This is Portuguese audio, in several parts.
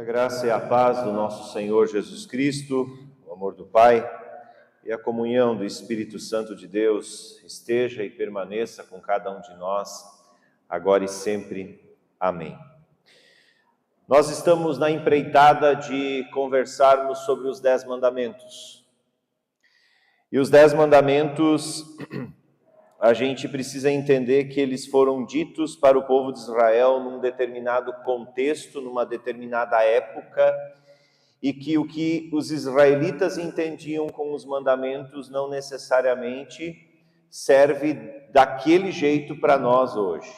graça e a paz do nosso Senhor Jesus Cristo, o amor do Pai e a comunhão do Espírito Santo de Deus esteja e permaneça com cada um de nós, agora e sempre. Amém. Nós estamos na empreitada de conversarmos sobre os 10 mandamentos. E os 10 mandamentos, a gente precisa entender que eles foram ditos para o povo de Israel num determinado contexto, numa determinada época, e que o que os israelitas entendiam com os mandamentos não necessariamente serve daquele jeito para nós hoje.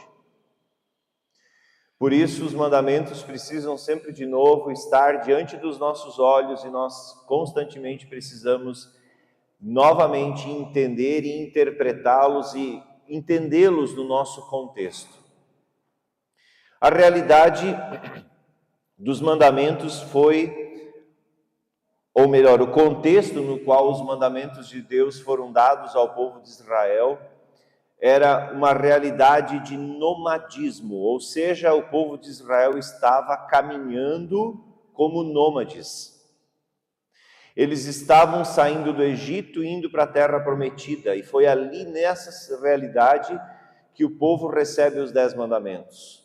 Por isso, os mandamentos precisam sempre de novo estar diante dos nossos olhos e nós constantemente precisamos novamente entender e interpretá-los e entendê-los no nosso contexto. A realidade dos mandamentos foi, ou melhor, o contexto no qual os mandamentos de Deus foram dados ao povo de Israel era uma realidade de nomadismo, ou seja, o povo de Israel estava caminhando como nômades. Eles estavam saindo do Egito e indo para a terra prometida, e foi ali nessa realidade que o povo recebe os 10 mandamentos.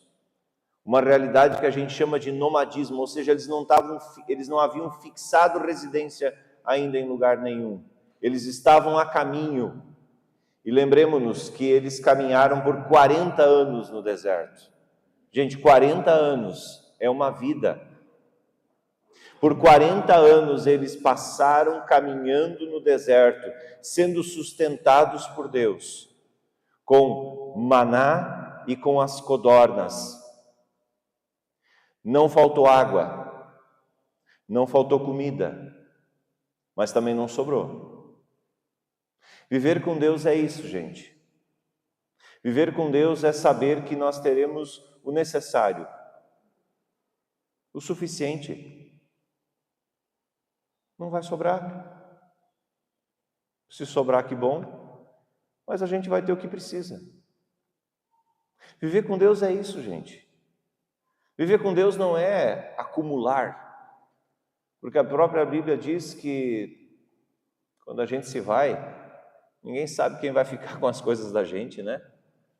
Uma realidade que a gente chama de nomadismo, ou seja, eles não haviam fixado residência ainda em lugar nenhum. Eles estavam a caminho. E lembremos-nos que eles caminharam por 40 anos no deserto. Gente, 40 anos é uma vida. Por 40 anos eles passaram caminhando no deserto, sendo sustentados por Deus, com maná e com as codornas. Não faltou água, não faltou comida, mas também não sobrou. Viver com Deus é isso, gente. Viver com Deus é saber que nós teremos o necessário, o suficiente. Não vai sobrar. Se sobrar, que bom, mas a gente vai ter o que precisa. Viver com Deus é isso, gente. Viver com Deus não é acumular, porque a própria Bíblia diz que quando a gente se vai, ninguém sabe quem vai ficar com as coisas da gente, né?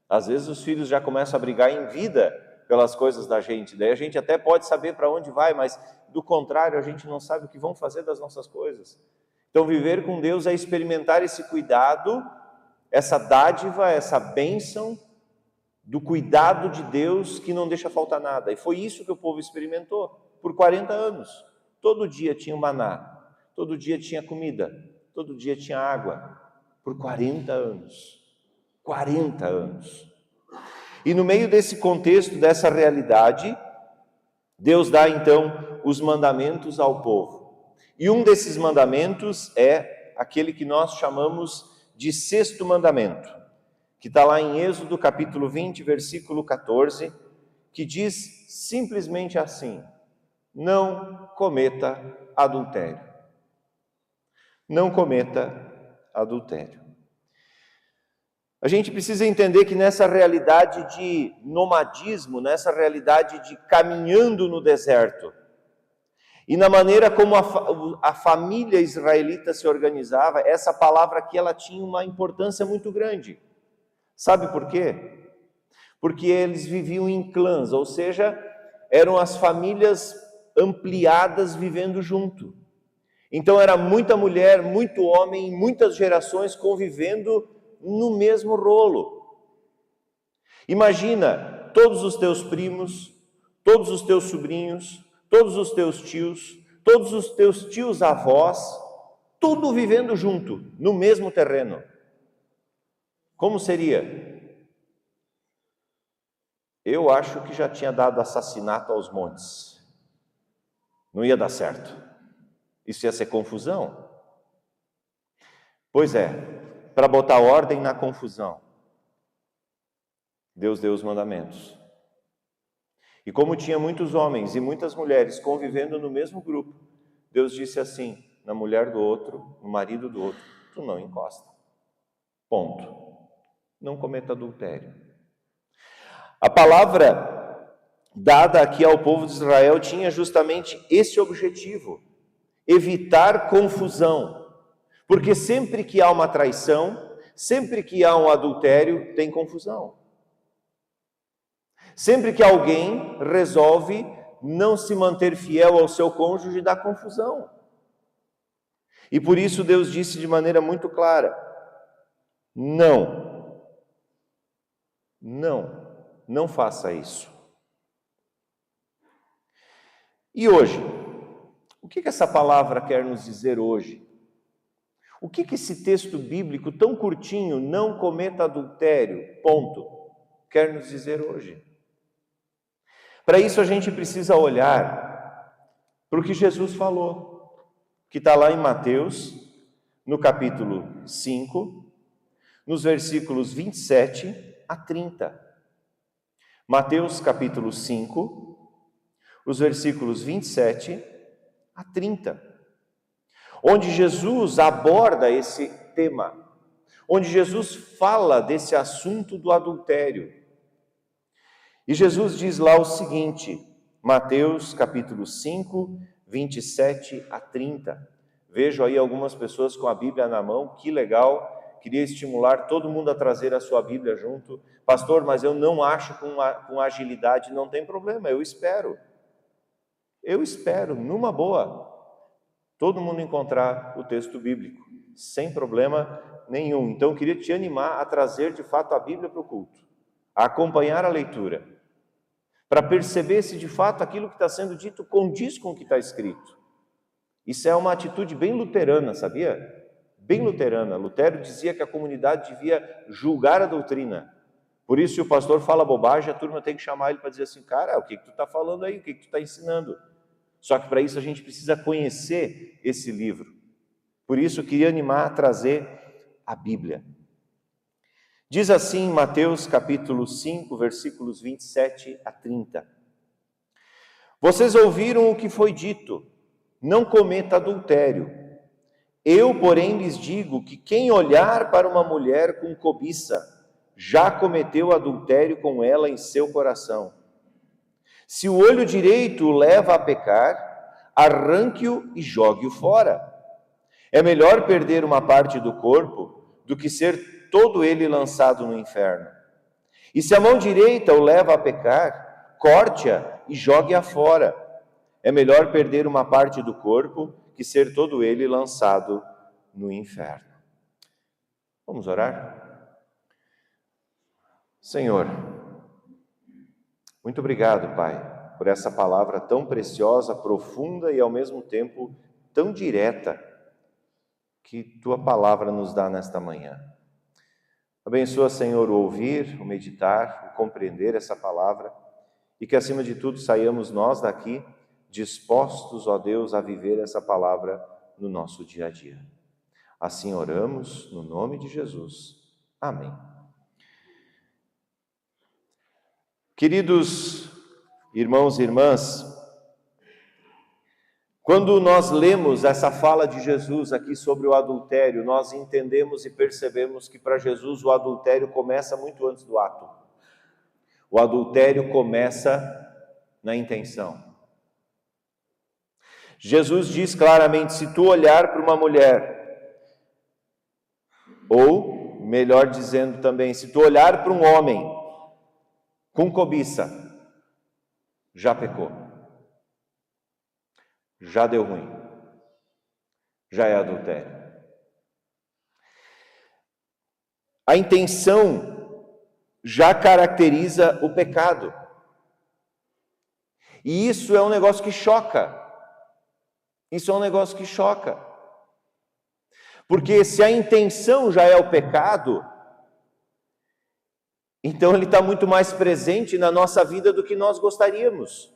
Às vezes os filhos já começam a brigar em vida pelas coisas da gente, daí a gente até pode saber para onde vai, mas do contrário, a gente não sabe o que vão fazer das nossas coisas. Então, viver com Deus é experimentar esse cuidado, essa dádiva, essa bênção do cuidado de Deus que não deixa faltar nada. E foi isso que o povo experimentou por 40 anos. Todo dia tinha maná, todo dia tinha comida, todo dia tinha água. Por 40 anos. 40 anos. E no meio desse contexto, dessa realidade, Deus dá então os mandamentos ao povo. E um desses mandamentos é aquele que nós chamamos de 6º mandamento, que está lá em Êxodo capítulo 20, versículo 14, que diz simplesmente assim: não cometa adultério. Não cometa adultério. A gente precisa entender que nessa realidade de nomadismo, nessa realidade de caminhando no deserto, e na maneira como a família israelita se organizava, essa palavra aqui ela tinha uma importância muito grande. Sabe por quê? Porque eles viviam em clãs, ou seja, eram as famílias ampliadas vivendo junto. Então era muita mulher, muito homem, muitas gerações convivendo no mesmo rolo. Imagina todos os teus primos, todos os teus sobrinhos, todos os teus tios, todos os teus tios-avós, tudo vivendo junto, no mesmo terreno. Como seria? Eu acho que já tinha dado assassinato aos montes. Não ia dar certo. Isso ia ser confusão. Pois é. Para botar ordem na confusão, Deus deu os mandamentos. E como tinha muitos homens e muitas mulheres convivendo no mesmo grupo, Deus disse assim, na mulher do outro, no marido do outro: tu não encosta. Ponto. Não cometa adultério. A palavra dada aqui ao povo de Israel tinha justamente esse objetivo: evitar confusão. Porque sempre que há uma traição, sempre que há um adultério, tem confusão. Sempre que alguém resolve não se manter fiel ao seu cônjuge, dá confusão. E por isso Deus disse de maneira muito clara: não faça isso. E hoje, o que essa palavra quer nos dizer hoje? O que esse texto bíblico tão curtinho, não cometa adultério, ponto, quer nos dizer hoje? Para isso a gente precisa olhar para o que Jesus falou, que está lá em Mateus, no capítulo 5, nos versículos 27 a 30. Mateus capítulo 5, os versículos 27 a 30, onde Jesus aborda esse tema, onde Jesus fala desse assunto do adultério. E Jesus diz lá o seguinte, Mateus capítulo 5, 27 a 30. Vejo aí algumas pessoas com a Bíblia na mão, que legal. Queria estimular todo mundo a trazer a sua Bíblia junto. Pastor, mas eu não acho com agilidade. Não tem problema, eu espero, numa boa, todo mundo encontrar o texto bíblico, sem problema nenhum. Então eu queria te animar a trazer de fato a Bíblia para o culto, a acompanhar a leitura, para perceber se de fato aquilo que está sendo dito condiz com o que está escrito. Isso é uma atitude bem luterana, sabia? Bem luterana. Lutero dizia que a comunidade devia julgar a doutrina. Por isso, se o pastor fala bobagem, a turma tem que chamar ele para dizer assim: cara, o que tu está falando aí? O que tu está ensinando? Só que para isso a gente precisa conhecer esse livro. Por isso, eu queria animar a trazer a Bíblia. Diz assim em Mateus capítulo 5, versículos 27 a 30. Vocês ouviram o que foi dito: não cometa adultério. Eu, porém, lhes digo que quem olhar para uma mulher com cobiça, já cometeu adultério com ela em seu coração. Se o olho direito o leva a pecar, arranque-o e jogue-o fora. É melhor perder uma parte do corpo do que ser todo ele lançado no inferno. E se a mão direita o leva a pecar, corte-a e jogue-a fora. É melhor perder uma parte do corpo que ser todo ele lançado no inferno. Vamos orar? Senhor, muito obrigado, Pai, por essa palavra tão preciosa, profunda e ao mesmo tempo tão direta que Tua palavra nos dá nesta manhã. Abençoa, Senhor, o ouvir, o meditar, o compreender essa palavra e que, acima de tudo, saiamos nós daqui dispostos, ó Deus, a viver essa palavra no nosso dia a dia. Assim oramos, no nome de Jesus. Amém. Queridos irmãos e irmãs, quando nós lemos essa fala de Jesus aqui sobre o adultério, nós entendemos e percebemos que para Jesus o adultério começa muito antes do ato. O adultério começa na intenção. Jesus diz claramente: se tu olhar para uma mulher, ou, melhor dizendo também, se tu olhar para um homem com cobiça, já pecou, já deu ruim, já é adultério. A intenção já caracteriza o pecado. E isso é um negócio que choca. Isso é um negócio que choca. Porque se a intenção já é o pecado, então ele está muito mais presente na nossa vida do que nós gostaríamos.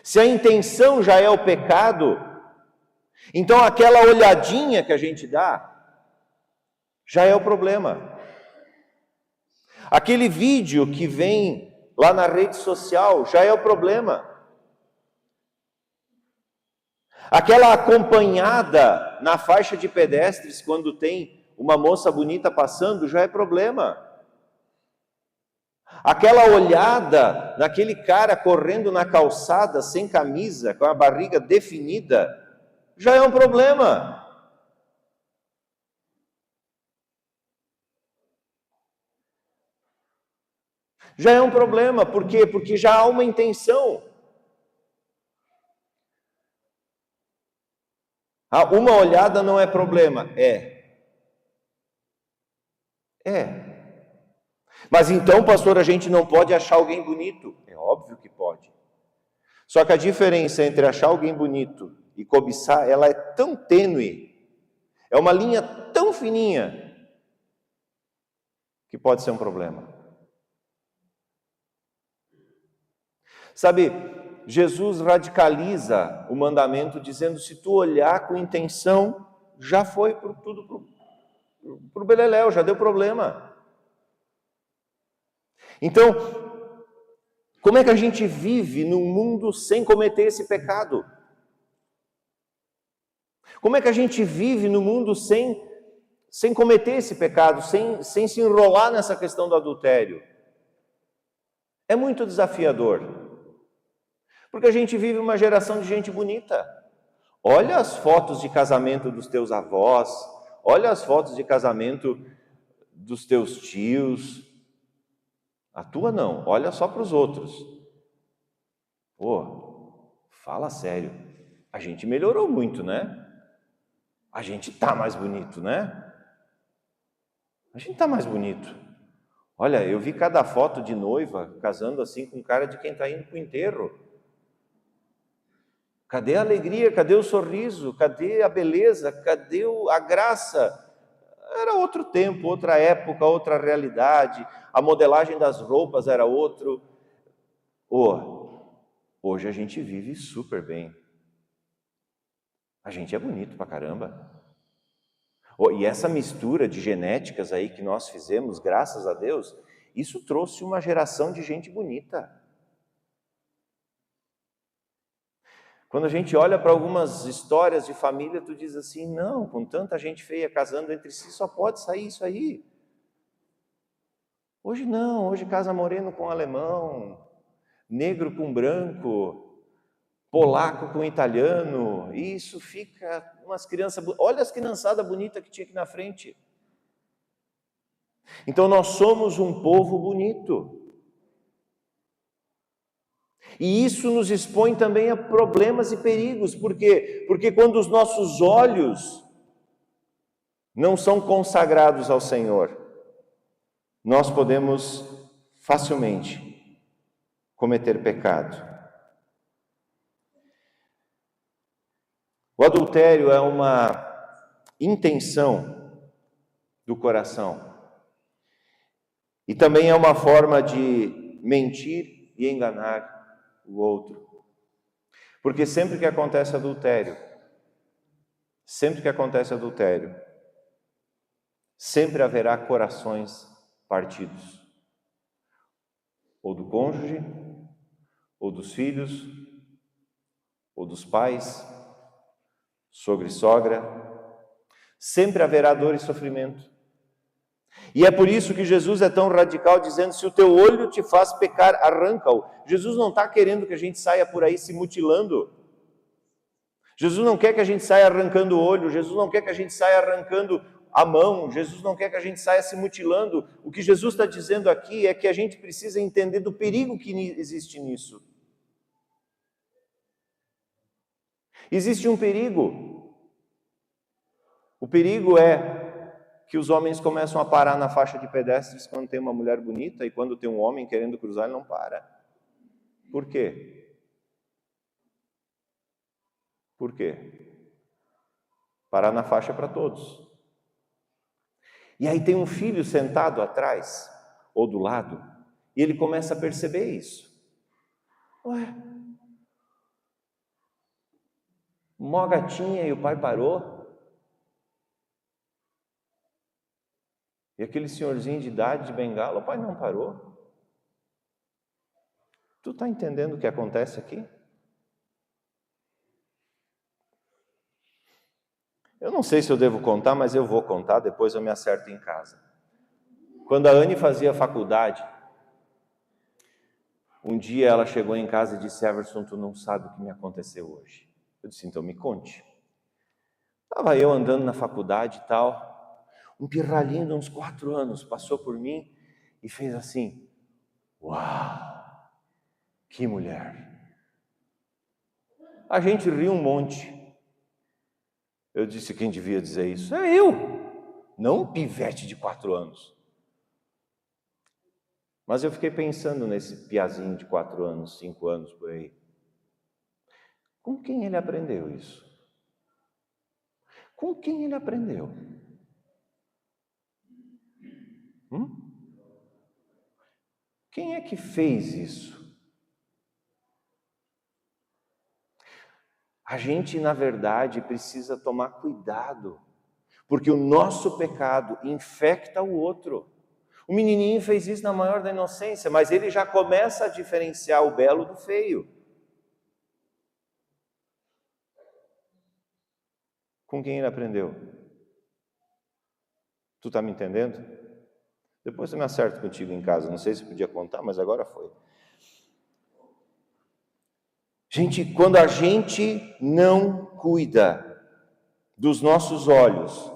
Se a intenção já é o pecado, então aquela olhadinha que a gente dá, já é o problema. Aquele vídeo que vem lá na rede social, já é o problema. Aquela acompanhada na faixa de pedestres, quando tem uma moça bonita passando, já é problema. Aquela olhada naquele cara correndo na calçada sem camisa, com a barriga definida, já é um problema. Já é um problema, por quê? Porque já há uma intenção. Uma olhada não é problema. É. Mas então, pastor, a gente não pode achar alguém bonito? É óbvio que pode. Só que a diferença entre achar alguém bonito e cobiçar, ela é tão tênue, é uma linha tão fininha, que pode ser um problema. Sabe, Jesus radicaliza o mandamento dizendo, se tu olhar com intenção, já foi tudo pro beleléu, já deu problema. Então, como é que a gente vive num mundo sem cometer esse pecado? Como é que a gente vive no mundo sem cometer esse pecado, sem se enrolar nessa questão do adultério? É muito desafiador, porque a gente vive uma geração de gente bonita. Olha as fotos de casamento dos teus avós, olha as fotos de casamento dos teus tios. A tua não, olha só para os outros. Fala sério, a gente melhorou muito, né? A gente tá mais bonito, né? A gente tá mais bonito. Olha, eu vi cada foto de noiva casando assim com cara de quem está indo para o enterro. Cadê a alegria? Cadê o sorriso? Cadê a beleza? Cadê a graça? Era outro tempo, outra época, outra realidade. A modelagem das roupas era outro. Hoje a gente vive super bem. A gente é bonito pra caramba. E essa mistura de genéticas aí que nós fizemos, graças a Deus, isso trouxe uma geração de gente bonita. Quando a gente olha para algumas histórias de família, tu diz assim, não, com tanta gente feia casando entre si, só pode sair isso aí. Hoje não, hoje casa moreno com alemão, negro com branco, polaco com italiano, e isso fica umas crianças, olha as criançadas bonitas que tinha aqui na frente. Então nós somos um povo bonito. E isso nos expõe também a problemas e perigos. Por quê? Porque quando os nossos olhos não são consagrados ao Senhor, nós podemos facilmente cometer pecado. O adultério é uma intenção do coração. E também é uma forma de mentir e enganar o outro. Porque sempre que acontece adultério, sempre haverá corações partidos. Ou do cônjuge, ou dos filhos, ou dos pais, sogro e sogra. Sempre haverá dor e sofrimento. E é por isso que Jesus é tão radical, dizendo, se o teu olho te faz pecar, arranca-o. Jesus não está querendo que a gente saia por aí se mutilando. Jesus não quer que a gente saia arrancando o olho, Jesus não quer que a gente saia arrancando a mão, Jesus não quer que a gente saia se mutilando. O que Jesus está dizendo aqui é que a gente precisa entender do perigo que existe nisso. Existe um perigo. O perigo é que os homens começam a parar na faixa de pedestres quando tem uma mulher bonita e quando tem um homem querendo cruzar, ele não para. Por quê? Por quê? Parar na faixa é para todos. E aí tem um filho sentado atrás, ou do lado, e ele começa a perceber isso. Mó gatinha e o pai parou. E aquele senhorzinho de idade de bengala, o pai não parou. Tu está entendendo o que acontece aqui? Eu não sei se eu devo contar, mas eu vou contar, depois eu me acerto em casa. Quando a Anne fazia faculdade, Um dia ela chegou em casa e disse: Everson, tu não sabe o que me aconteceu hoje. Eu disse: então me conte. Estava eu andando na faculdade e tal, um pirralhinho de uns 4 anos passou por mim e fez assim: uau, que mulher. A gente riu um monte. Eu disse: quem devia dizer isso? É eu, não um pivete de 4 anos. Mas eu fiquei pensando nesse piazinho de 4 anos, 5 anos por aí. Com quem ele aprendeu isso? Com quem ele aprendeu? Quem é que fez isso? A gente, na verdade, precisa tomar cuidado, porque o nosso pecado infecta o outro. O menininho fez isso na maior da inocência, mas ele já começa a diferenciar o belo do feio. Com quem ele aprendeu? Tu está me entendendo? Depois eu me acerto contigo em casa, não sei se podia contar, mas agora foi. Gente, quando a gente não cuida dos nossos olhos,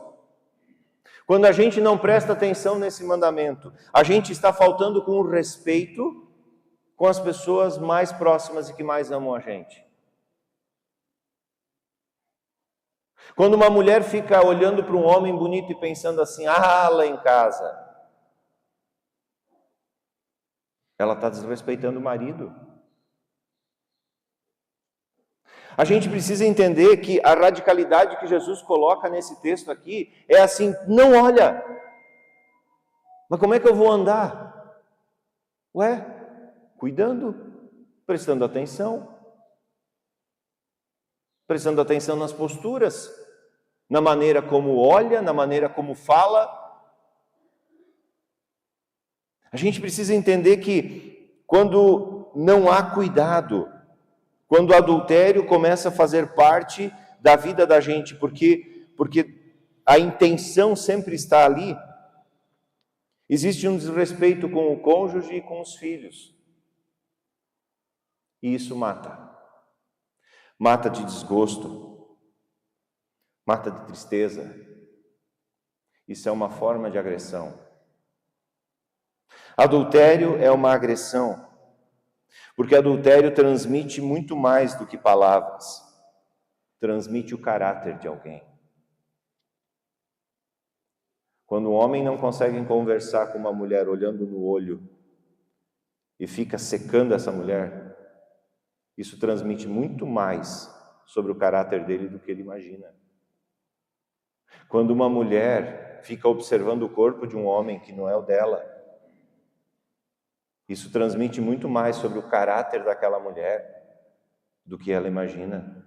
quando a gente não presta atenção nesse mandamento, a gente está faltando com o respeito com as pessoas mais próximas e que mais amam a gente. Quando uma mulher fica olhando para um homem bonito e pensando assim: ah, lá em casa, ela está desrespeitando o marido. A gente precisa entender que a radicalidade que Jesus coloca nesse texto aqui é assim: não olha, mas como é que eu vou andar? Ué, cuidando, prestando atenção nas posturas, na maneira como olha, na maneira como fala. A gente precisa entender que quando não há cuidado, quando o adultério começa a fazer parte da vida da gente, porque a intenção sempre está ali, existe um desrespeito com o cônjuge e com os filhos. E isso mata. Mata de desgosto, mata de tristeza. Isso é uma forma de agressão. Adultério é uma agressão, porque adultério transmite muito mais do que palavras. Transmite o caráter de alguém. Quando um homem não consegue conversar com uma mulher olhando no olho e fica secando essa mulher, isso transmite muito mais sobre o caráter dele do que ele imagina. Quando uma mulher fica observando o corpo de um homem que não é o dela, isso transmite muito mais sobre o caráter daquela mulher do que ela imagina.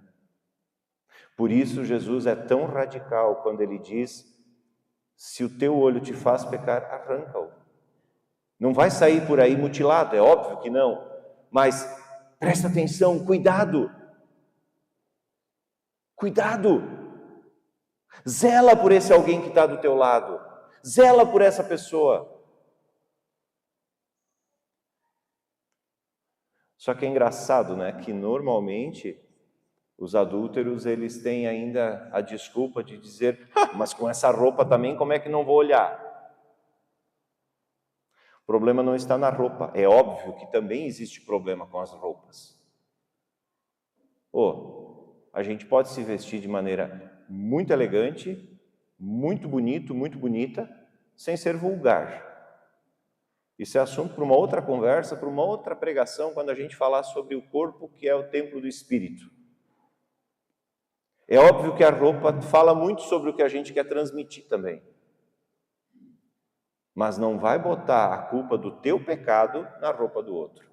Por isso Jesus é tão radical quando ele diz: se o teu olho te faz pecar, arranca-o. Não vai sair por aí mutilado, é óbvio que não, mas presta atenção, cuidado. Cuidado. Zela por esse alguém que está do teu lado. Zela por essa pessoa. Só que é engraçado, né? Que normalmente os adúlteros, eles têm ainda a desculpa de dizer: mas com essa roupa também, como é que não vou olhar? O problema não está na roupa. É óbvio que também existe problema com as roupas. A gente pode se vestir de maneira muito elegante, muito bonito, muito bonita, sem ser vulgar. Isso é assunto para uma outra conversa, para uma outra pregação, quando a gente falar sobre o corpo que é o templo do Espírito. É óbvio que a roupa fala muito sobre o que a gente quer transmitir também. Mas não vai botar a culpa do teu pecado na roupa do outro.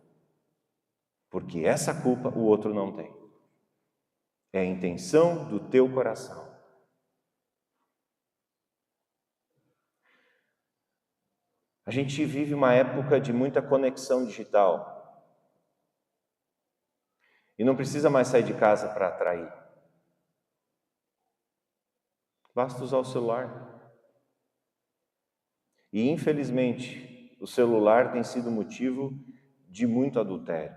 Porque essa culpa o outro não tem. É a intenção do teu coração. A gente vive uma época de muita conexão digital. E não precisa mais sair de casa para atrair. Basta usar o celular. E infelizmente, o celular tem sido motivo de muito adultério.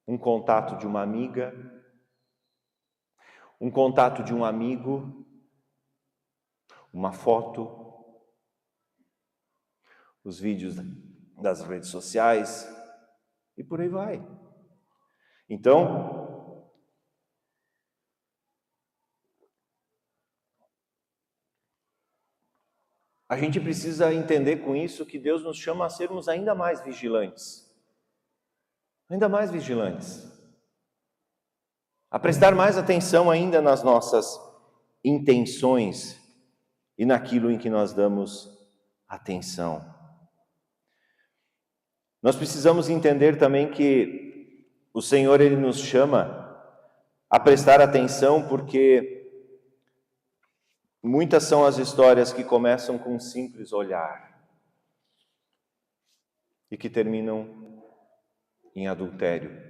Um contato de uma amiga, um contato de um amigo, uma foto, os vídeos das redes sociais e por aí vai. Então, a gente precisa entender com isso que Deus nos chama a sermos ainda mais vigilantes. Ainda mais vigilantes. A prestar mais atenção ainda nas nossas intenções e naquilo em que nós damos atenção. Nós precisamos entender também que o Senhor, Ele nos chama a prestar atenção porque muitas são as histórias que começam com um simples olhar e que terminam em adultério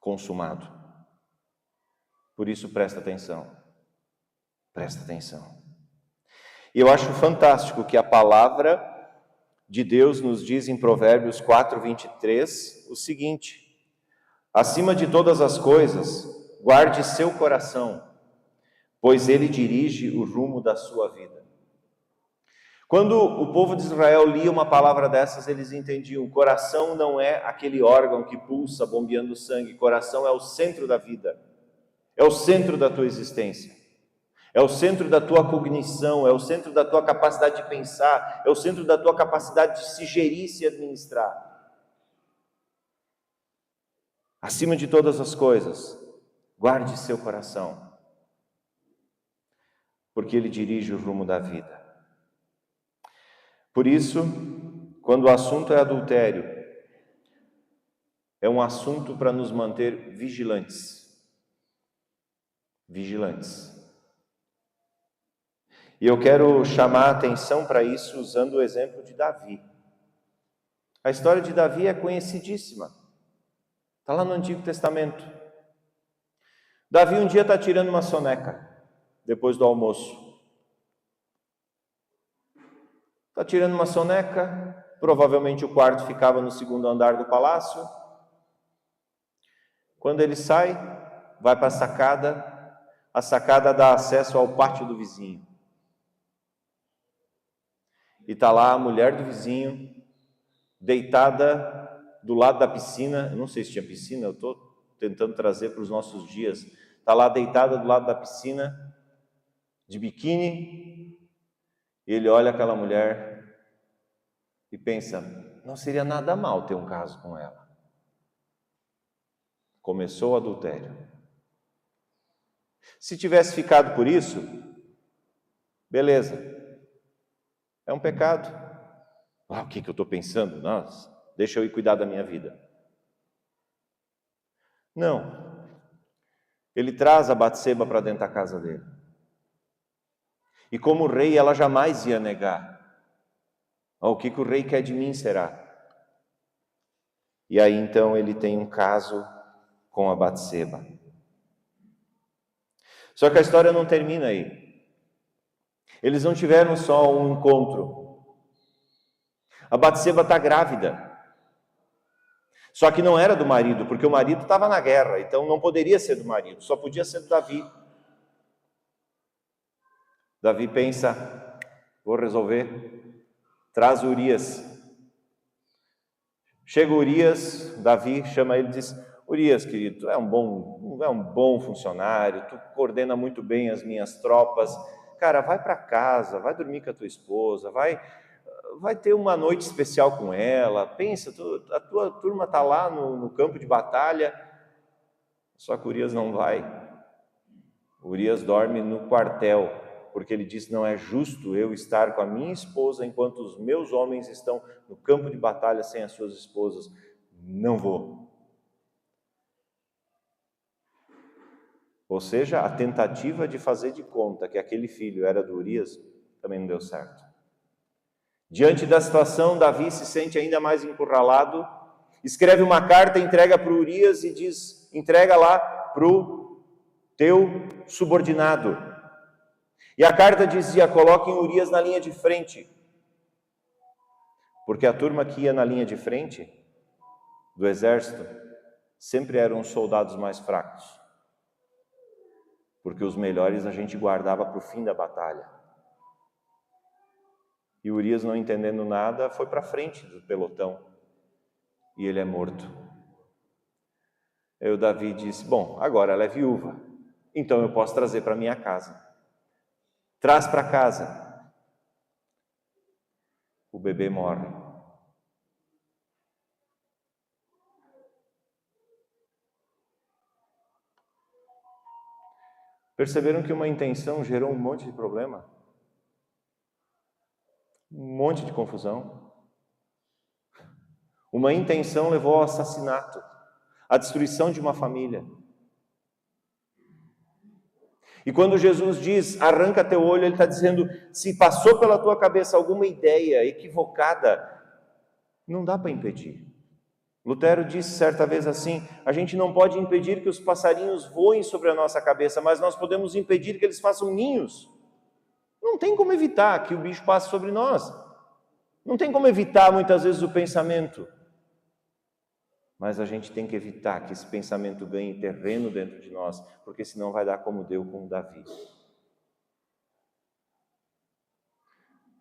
consumado. Por isso, presta atenção. Presta atenção. E eu acho fantástico que a palavra de Deus nos diz em Provérbios 4:23 o seguinte: acima de todas as coisas, guarde seu coração, pois ele dirige o rumo da sua vida. Quando o povo de Israel lia uma palavra dessas, eles entendiam: o coração não é aquele órgão que pulsa bombeando sangue, o coração é o centro da vida, é o centro da tua existência. É o centro da tua cognição, é o centro da tua capacidade de pensar, é o centro da tua capacidade de se gerir e se administrar. Acima de todas as coisas, guarde seu coração, porque ele dirige o rumo da vida. Por isso, quando o assunto é adultério, é um assunto para nos manter vigilantes. Vigilantes. E eu quero chamar a atenção para isso usando o exemplo de Davi. A história de Davi é conhecidíssima. Está lá no Antigo Testamento. Davi um dia está tirando uma soneca, depois do almoço. Está tirando uma soneca, provavelmente o quarto ficava no segundo andar do palácio. Quando ele sai, vai para a sacada dá acesso ao pátio do vizinho. E está lá a mulher do vizinho, deitada do lado da piscina. Eu não sei se tinha piscina, eu estou tentando trazer para os nossos dias. Está lá deitada do lado da piscina, de biquíni. E ele olha aquela mulher e pensa: não seria nada mal ter um caso com ela. Começou o adultério. Se tivesse ficado por isso, beleza. É um pecado. O que eu estou pensando? Nossa, deixa eu ir cuidar da minha vida. Não. Ele traz a Batseba para dentro da casa dele. E como rei, ela jamais ia negar. O que o rei quer de mim será? E aí então ele tem um caso com a Batseba. Só que a história não termina aí. Eles não tiveram só um encontro. A Batseba está grávida. Só que não era do marido, porque o marido estava na guerra, então não poderia ser do marido, só podia ser do Davi. Davi pensa: vou resolver, traz Urias. Chega Urias, Davi chama ele e diz: Urias, querido, tu é um bom funcionário, tu coordena muito bem as minhas tropas. Cara, vai para casa, vai dormir com a tua esposa, vai ter uma noite especial com ela. Pensa, a tua turma está lá no campo de batalha. Só que Urias não vai. Urias dorme no quartel, porque ele diz: não é justo eu estar com a minha esposa enquanto os meus homens estão no campo de batalha sem as suas esposas. Não vou. Ou seja, a tentativa de fazer de conta que aquele filho era do Urias também não deu certo. Diante da situação, Davi se sente ainda mais encurralado, escreve uma carta, entrega para o Urias e diz: entrega lá para o teu subordinado. E a carta dizia: coloquem Urias na linha de frente, Porque a turma que ia na linha de frente do exército sempre eram os soldados mais fracos. Porque os melhores a gente guardava para o fim da batalha. E Urias, não entendendo nada, foi para frente do pelotão. E ele é morto. Aí o Davi disse, bom, agora ela é viúva, então eu posso trazer para minha casa. Traz para casa. O bebê morre. Perceberam que uma intenção gerou um monte de problema? Um monte de confusão. Uma intenção levou ao assassinato, à destruição de uma família. E quando Jesus diz, arranca teu olho, ele está dizendo, se passou pela tua cabeça alguma ideia equivocada, não dá para impedir. Lutero disse certa vez assim, a gente não pode impedir que os passarinhos voem sobre a nossa cabeça, mas nós podemos impedir que eles façam ninhos. Não tem como evitar que o bicho passe sobre nós. Não tem como evitar muitas vezes o pensamento. Mas a gente tem que evitar que esse pensamento ganhe terreno dentro de nós, porque senão vai dar como deu com Davi.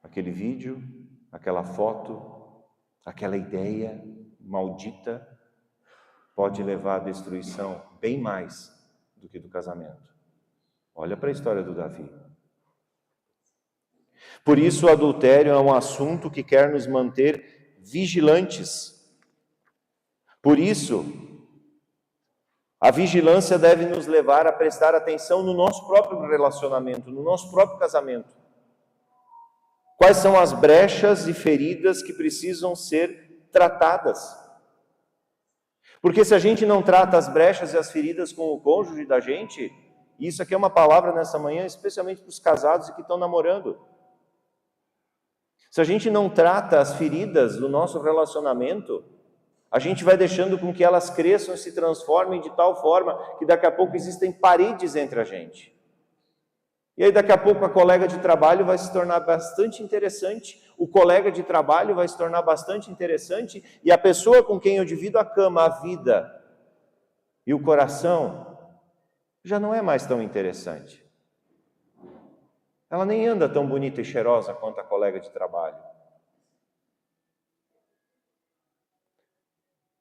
Aquele vídeo, aquela foto, aquela ideia maldita pode levar à destruição bem mais do que do casamento. Olha para a história do Davi. Por isso o adultério é um assunto que quer nos manter vigilantes. Por isso, a vigilância deve nos levar a prestar atenção no nosso próprio relacionamento, no nosso próprio casamento. Quais são as brechas e feridas que precisam ser tratadas? Porque se a gente não trata as brechas e as feridas com o cônjuge da gente, e isso aqui é uma palavra nessa manhã, especialmente para os casados e que estão namorando. Se a gente não trata as feridas do nosso relacionamento, a gente vai deixando com que elas cresçam e se transformem de tal forma que daqui a pouco existem paredes entre a gente. E aí daqui a pouco a colega de trabalho vai se tornar bastante interessante, o colega de trabalho vai se tornar bastante interessante, e a pessoa com quem eu divido a cama, a vida e o coração, já não é mais tão interessante. Ela nem anda tão bonita e cheirosa quanto a colega de trabalho.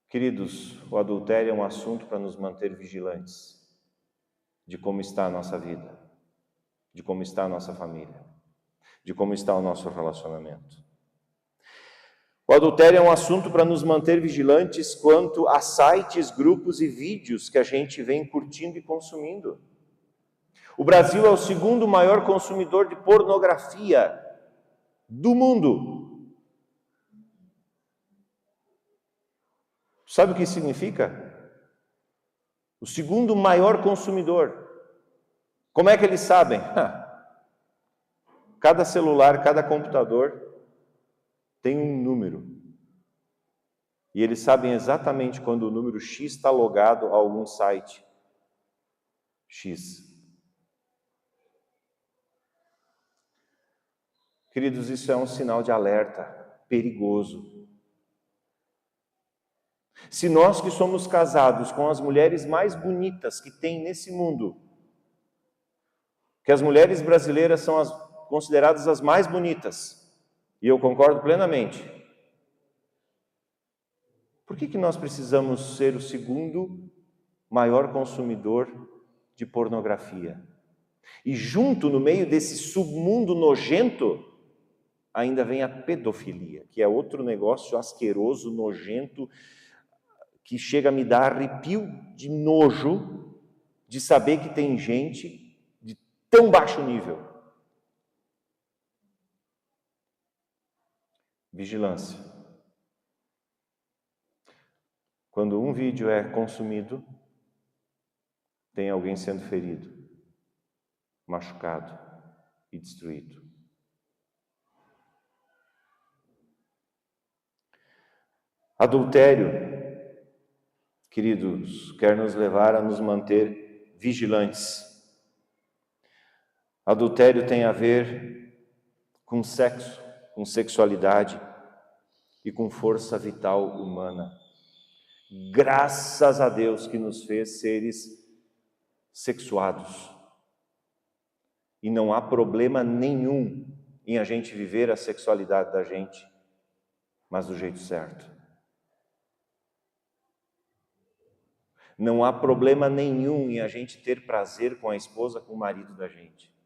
Queridos, o adultério é um assunto para nos manter vigilantes de como está a nossa vida, de como está a nossa família, de como está o nosso relacionamento. O adultério é um assunto para nos manter vigilantes quanto a sites, grupos e vídeos que a gente vem curtindo e consumindo. O Brasil é o segundo maior consumidor de pornografia do mundo. Sabe o que isso significa? O segundo maior consumidor. Como é que eles sabem? Cada celular, cada computador tem um número. E eles sabem exatamente quando o número X está logado a algum site X. Queridos, isso é um sinal de alerta perigoso. Se nós que somos casados com as mulheres mais bonitas que tem nesse mundo, que as mulheres brasileiras são consideradas as mais bonitas, e eu concordo plenamente, por que nós precisamos ser o segundo maior consumidor de pornografia? E junto, no meio desse submundo nojento, ainda vem a pedofilia, que é outro negócio asqueroso, nojento, que chega a me dar arrepio de nojo de saber que tem gente de tão baixo nível. Vigilância. Quando um vídeo é consumido, tem alguém sendo ferido, machucado e destruído. Adultério, queridos, quer nos levar a nos manter vigilantes. Adultério tem a ver com sexo, com sexualidade. e com força vital humana. Graças a Deus que nos fez seres sexuados. E não há problema nenhum em a gente viver a sexualidade da gente, mas do jeito certo. Não há problema nenhum em a gente ter prazer com a esposa, com o marido da gente.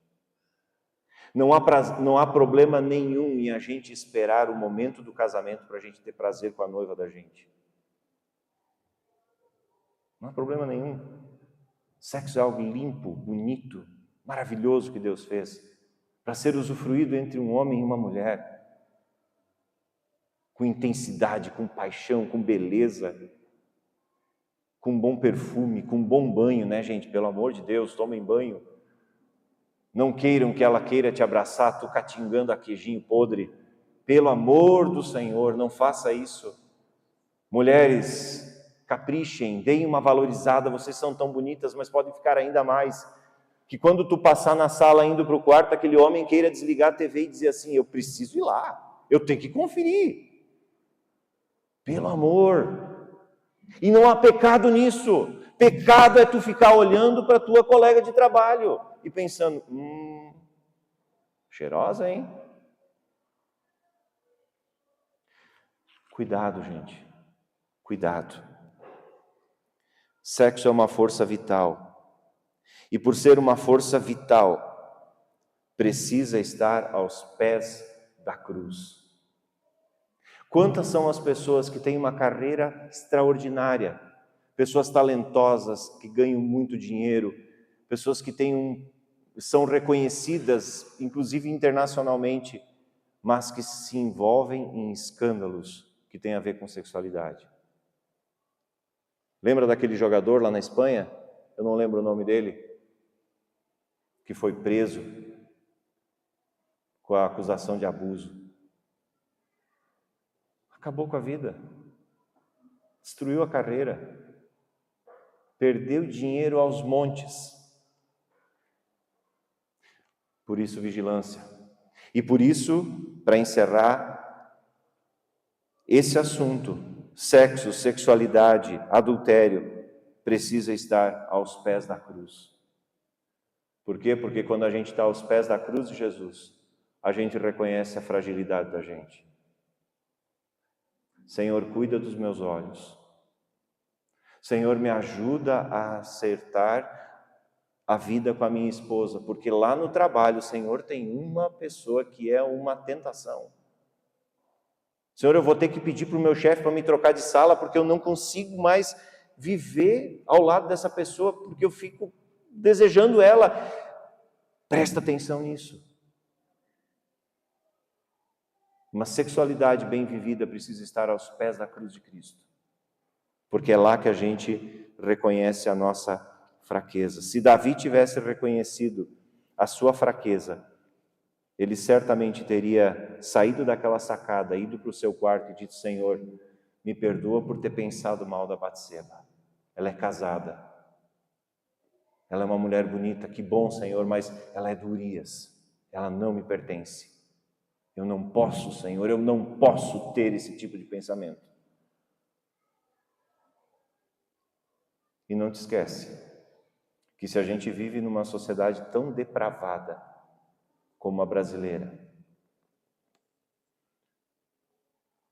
Não há problema nenhum em a gente esperar o momento do casamento para a gente ter prazer com a noiva da gente. Não há problema nenhum. Sexo é algo limpo, bonito, maravilhoso que Deus fez para ser usufruído entre um homem e uma mulher, com intensidade, com paixão, com beleza, com bom perfume, com bom banho, né, gente? Pelo amor de Deus, tomem banho. Não queiram que ela queira te abraçar, tu catingando a queijinho podre. Pelo amor do Senhor, não faça isso. Mulheres, caprichem, deem uma valorizada, vocês são tão bonitas, mas podem ficar ainda mais. Que quando tu passar na sala indo para o quarto, aquele homem queira desligar a TV e dizer assim, eu preciso ir lá, eu tenho que conferir. Pelo amor. E não há pecado nisso. Pecado é tu ficar olhando para a tua colega de trabalho e pensando, cheirosa, hein? Cuidado, gente. Cuidado. Sexo é uma força vital. E por ser uma força vital, precisa estar aos pés da cruz. Quantas são as pessoas que têm uma carreira extraordinária, pessoas talentosas, que ganham muito dinheiro, pessoas que são reconhecidas, inclusive internacionalmente, mas que se envolvem em escândalos que têm a ver com sexualidade. Lembra daquele jogador lá na Espanha? Eu não lembro o nome dele, que foi preso com a acusação de abuso. Acabou com a vida, destruiu a carreira, perdeu dinheiro aos montes. Por isso, vigilância. E por isso, para encerrar esse assunto, sexo, sexualidade, adultério, precisa estar aos pés da cruz. Por quê? Porque quando a gente está aos pés da cruz de Jesus, a gente reconhece a fragilidade da gente. Senhor, cuida dos meus olhos. Senhor, me ajuda a acertar a vida com a minha esposa, porque lá no trabalho, Senhor, tem uma pessoa que é uma tentação. Senhor, eu vou ter que pedir para o meu chefe para me trocar de sala, porque eu não consigo mais viver ao lado dessa pessoa, porque eu fico desejando ela. Presta atenção nisso. Uma sexualidade bem vivida precisa estar aos pés da cruz de Cristo, porque é lá que a gente reconhece a nossa fraqueza. Se Davi tivesse reconhecido a sua fraqueza, ele certamente teria saído daquela sacada, ido para o seu quarto e dito, Senhor, me perdoa por ter pensado mal da Batseba. Ela é casada, ela é uma mulher bonita, que bom, Senhor, mas ela é de Urias, ela não me pertence. Eu não posso, Senhor, eu não posso ter esse tipo de pensamento. E não te esquece que se a gente vive numa sociedade tão depravada como a brasileira,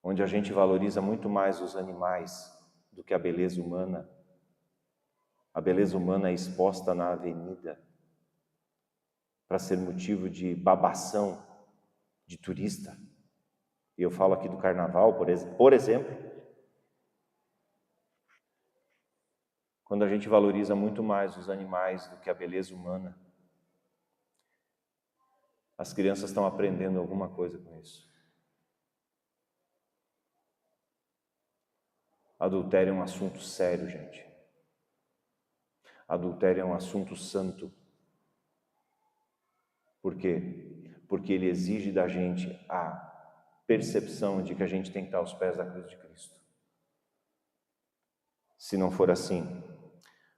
onde a gente valoriza muito mais os animais do que a beleza humana é exposta na avenida para ser motivo de babação de turista. E eu falo aqui do carnaval, por exemplo. Quando a gente valoriza muito mais os animais do que a beleza humana, as crianças estão aprendendo alguma coisa com isso. Adultério é um assunto sério, gente. Adultério é um assunto santo. Por quê? Porque ele exige da gente a percepção de que a gente tem que estar aos pés da cruz de Cristo. Se não for assim,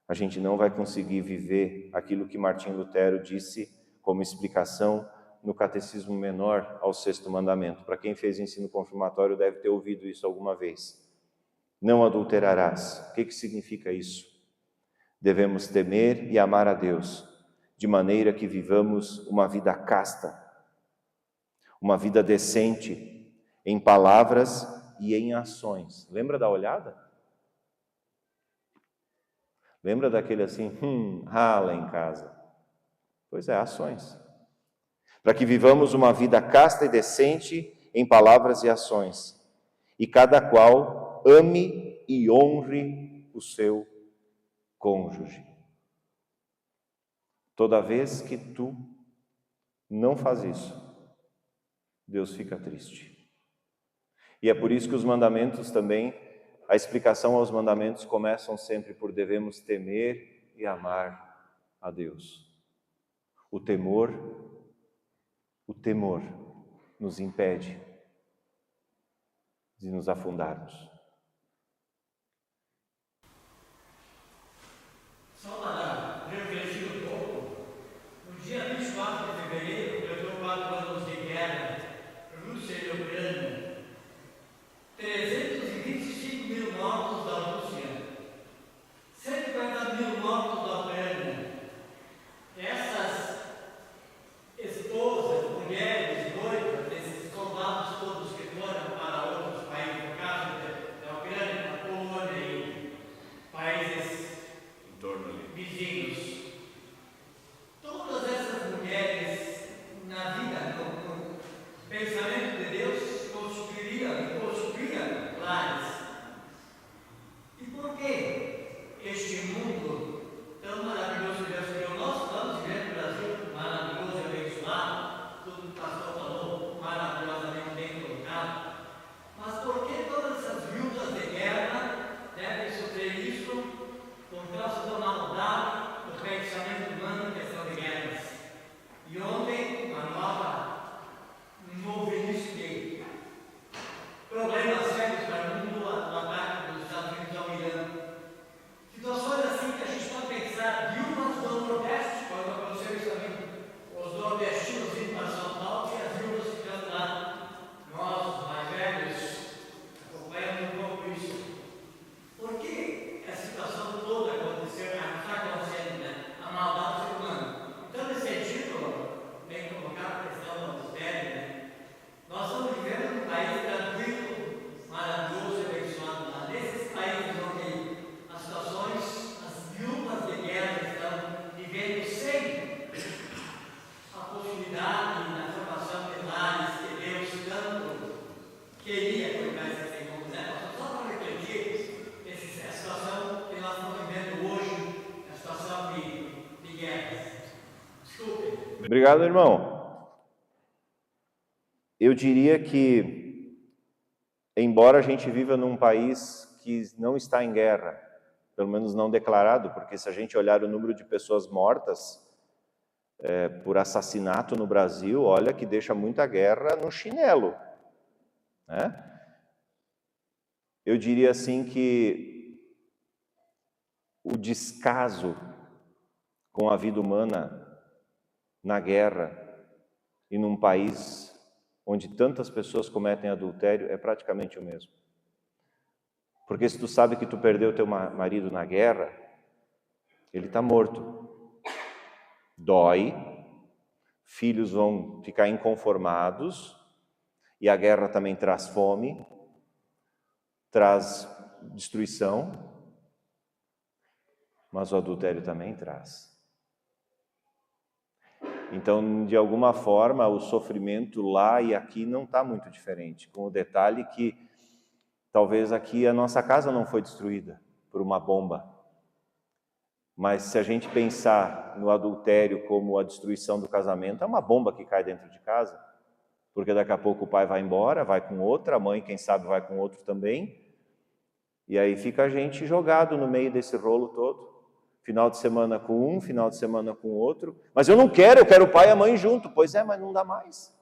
a gente não vai conseguir viver aquilo que Martim Lutero disse como explicação no Catecismo Menor ao 6º mandamento. Para quem fez ensino confirmatório deve ter ouvido isso alguma vez. Não adulterarás. O que significa isso? Devemos temer e amar a Deus, de maneira que vivamos uma vida casta, uma vida decente, em palavras e em ações. Lembra da olhada? Lembra daquele assim, lá em casa? Pois é, ações. Para que vivamos uma vida casta e decente em palavras e ações, e cada qual ame e honre o seu cônjuge. Toda vez que tu não faz isso, Deus fica triste. E é por isso que os mandamentos também, a explicação aos mandamentos começam sempre por devemos temer e amar a Deus. O temor nos impede de nos afundarmos. Só para refletir um pouco, no dia 24 de fevereiro, completou 4 anos de guerra, Rússia e Ucrânia, 325 mil mortos da Rússia, 150 mil mortos da Ucrânia. Essas esposas, mulheres, noivas, desses soldados todos que foram para outros países, no caso da Ucrânia, da Polônia e países Em torno ali. vizinhos. Todas essas mulheres, na vida, no pensamento de Deus, construíram lares. E por que este mundo tão maravilhoso que Deus criou? Nós estamos vivendo no Brasil, maravilhoso e abençoado, tudo que o pastor falou, maravilhosamente bem colocado. Mas por que todas essas viúvas de guerra devem sofrer isso por causa da maldade do pensamento humano em questão de guerras? E ontem, um novo início de problemas sérios para o mundo, o ataque dos Estados Unidos ao Irã. Situações assim que a gente pode pensar, viúvas do Nordeste, quando aconteceu isso também, os nordestinos indo para São Paulo e as viúvas ficando lá. Nós, os mais velhos, acompanhamos um pouco isso. Por que a situação toda aconteceu, está acontecendo, né? A maldade do ser humano. Então, nesse sentido, bem colocado a questão do adultério, né? Nós estamos vivendo num país tranquilo, maravilhoso e abençoado lá. Nesses países onde as situações, as viúvas de guerra estão vivendo sem a possibilidade da formação de lares que Deus tanto queria cuidar desses irmãos, né? Só para refletir a situação que nós estamos vivendo hoje, a situação de guerras. Desculpe. Obrigado, irmão. Eu diria que, embora a gente viva num país que não está em guerra, pelo menos não declarado, porque se a gente olhar o número de pessoas mortas por assassinato no Brasil, olha que deixa muita guerra no chinelo, né? Eu diria assim que o descaso com a vida humana na guerra e num país onde tantas pessoas cometem adultério é praticamente o mesmo. Porque se tu sabe que tu perdeu teu marido na guerra, ele está morto. Dói, filhos vão ficar inconformados, e a guerra também traz fome, traz destruição, mas o adultério também traz. Então, de alguma forma, o sofrimento lá e aqui não está muito diferente, com o detalhe que talvez aqui a nossa casa não foi destruída por uma bomba. Mas se a gente pensar no adultério como a destruição do casamento, é uma bomba que cai dentro de casa, porque daqui a pouco o pai vai embora, vai com outra, a mãe, quem sabe, vai com outro também, e aí fica a gente jogado no meio desse rolo todo. Final de semana com um, final de semana com outro. Mas eu não quero, eu quero o pai e a mãe junto. Pois é, mas não dá mais.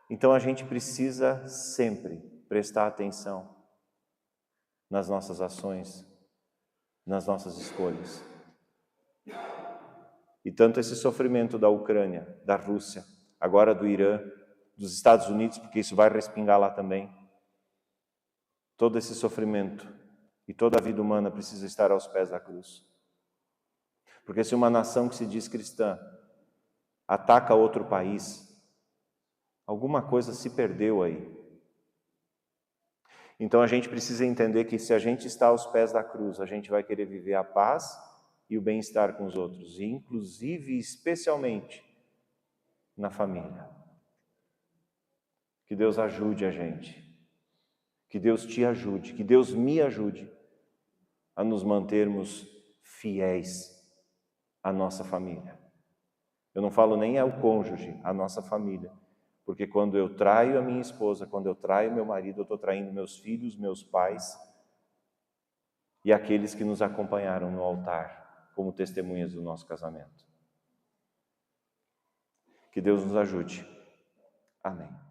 Então a gente precisa sempre prestar atenção nas nossas ações, nas nossas escolhas. E tanto esse sofrimento da Ucrânia, da Rússia, agora do Irã, dos Estados Unidos, porque isso vai respingar lá também. Todo esse sofrimento e toda a vida humana precisa estar aos pés da cruz. Porque se uma nação que se diz cristã ataca outro país, alguma coisa se perdeu aí. Então a gente precisa entender que se a gente está aos pés da cruz, a gente vai querer viver a paz e o bem-estar com os outros, e inclusive e especialmente na família. Que Deus ajude a gente, que Deus te ajude, que Deus me ajude a nos mantermos fiéis à nossa família. Eu não falo nem ao cônjuge, à nossa família, porque quando eu traio a minha esposa, quando eu traio meu marido, eu estou traindo meus filhos, meus pais e aqueles que nos acompanharam no altar como testemunhas do nosso casamento. Que Deus nos ajude. Amém.